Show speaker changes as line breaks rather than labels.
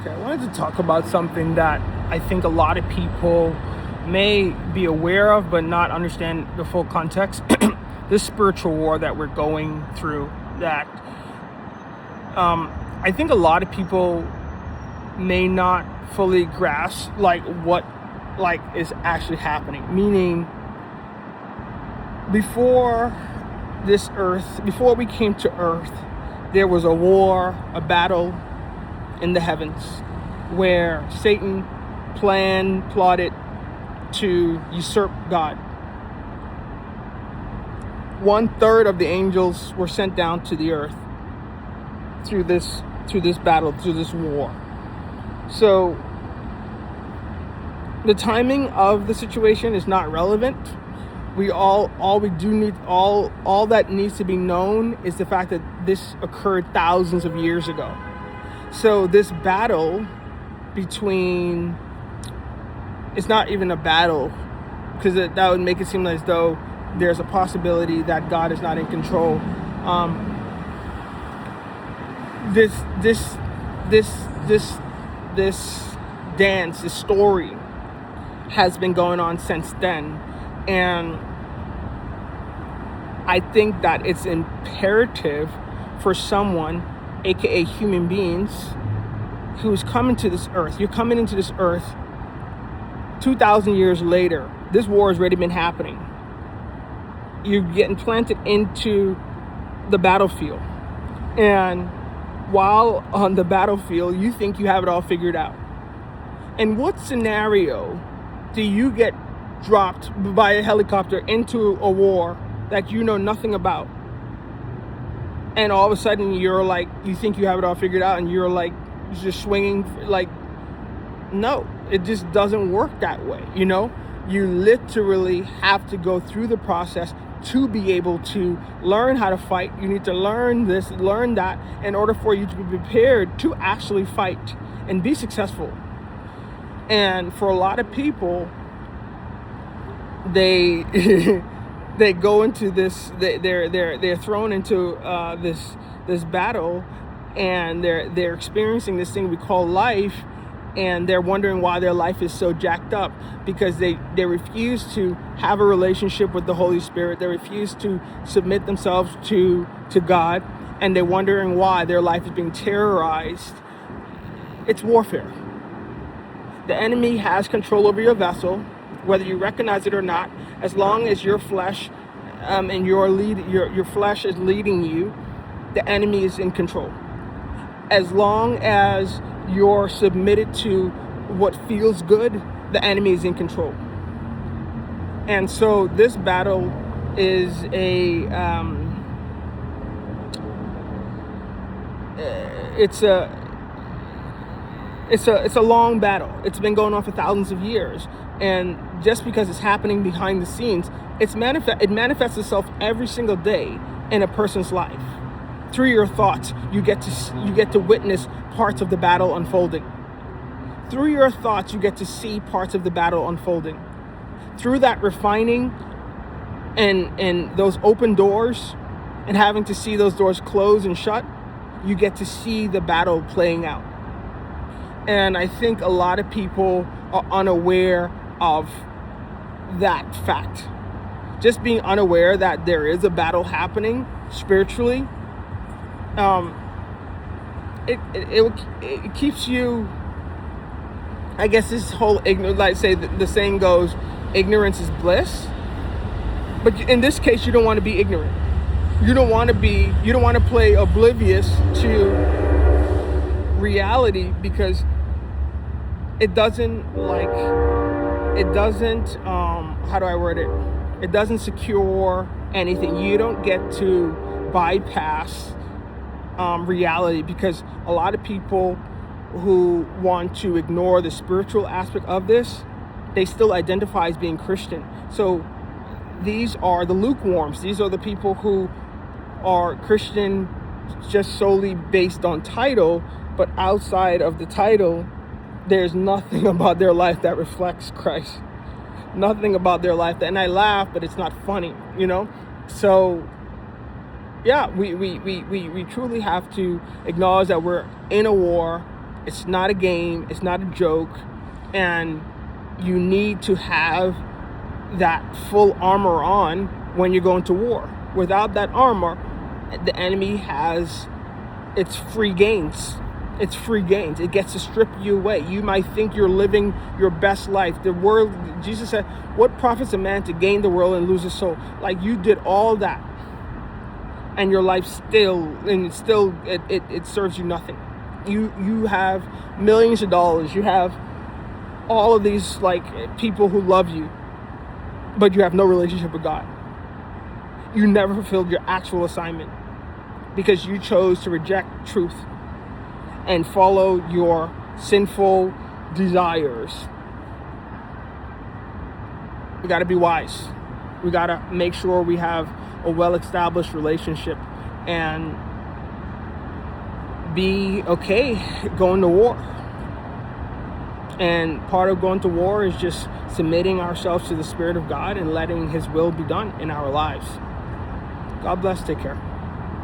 Okay, I wanted to talk about something that I think a lot of people may be aware of but not understand the full context. This spiritual war that we're going through, that I think a lot of people may not fully grasp what is actually happening. Meaning, before before we came to earth, there was a war, a battle in the heavens where Satan plotted to usurp God. 1/3 of the angels were sent down to the earth through this battle, through this war. So the timing of the situation is not relevant. All that needs to be known is the fact that this occurred thousands of years ago. So this battle it's not even a battle, because that would make it seem as though there's a possibility that God is not in control. This dance, this story has been going on since then. And I think that it's imperative for someone, aka human beings, who's coming to this earth. You're coming into this earth 2,000 years later. This war has already been happening. You're getting planted into the battlefield. And while on the battlefield, you think you have it all figured out. In what scenario do you get dropped by a helicopter into a war that you know nothing about, and all of a sudden you think you have it all figured out, and you're just swinging? No, it just doesn't work that way. You literally have to go through the process to be able to learn how to fight. You need to learn this, learn that, in order for you to be prepared to actually fight and be successful. And for a lot of people, they they go into this, they're thrown into this battle, and they're experiencing this thing we call life, and they're wondering why their life is so jacked up, because they refuse to have a relationship with the Holy Spirit. They refuse to submit themselves to God, and they're wondering why their life is being terrorized. It's warfare. The enemy has control over your vessel, whether you recognize it or not. As long as your flesh and your flesh is leading you, the enemy is in control. As long as you're submitted to what feels good, the enemy is in control. And so this battle is it's a long battle. It's been going on for thousands of years. And just because it's happening behind the scenes, it manifests itself every single day in a person's life. Through your thoughts, you get to witness parts of the battle unfolding. Through your thoughts, you get to see parts of the battle unfolding. Through that refining and those open doors, and having to see those doors close and shut, you get to see the battle playing out. And I think a lot of people are unaware of that fact. Just being unaware that there is a battle happening spiritually, it keeps you, I guess, this whole ignorance, the saying goes, ignorance is bliss. But in this case, you don't want to be ignorant. You don't want to play oblivious to reality, because it doesn't how do I word it? It doesn't secure anything. You don't get to bypass reality, because a lot of people who want to ignore the spiritual aspect of this, they still identify as being Christian. So these are the lukewarms. These are the people who are Christian just solely based on title, but outside of the title, there's nothing about their life that reflects Christ. Nothing about their life and I laugh, but it's not funny, So yeah, we truly have to acknowledge that we're in a war, It's not a game. It's not a joke. And you need to have that full armor on when you're going to war. Without that armor, the enemy has its free gains. It's free gains. It gets to strip you away. You might think you're living your best life. The world, Jesus said, what profits a man to gain the world and lose his soul? Like, you did all that, and your life it serves you nothing. You have millions of dollars. You have all of these like people who love you, but you have no relationship with God. You never fulfilled your actual assignment because you chose to reject truth and follow your sinful desires. We got to be wise. We got to make sure we have a well-established relationship and be okay going to war. And part of going to war is just submitting ourselves to the Spirit of God and letting His will be done in our lives. God bless. Take care.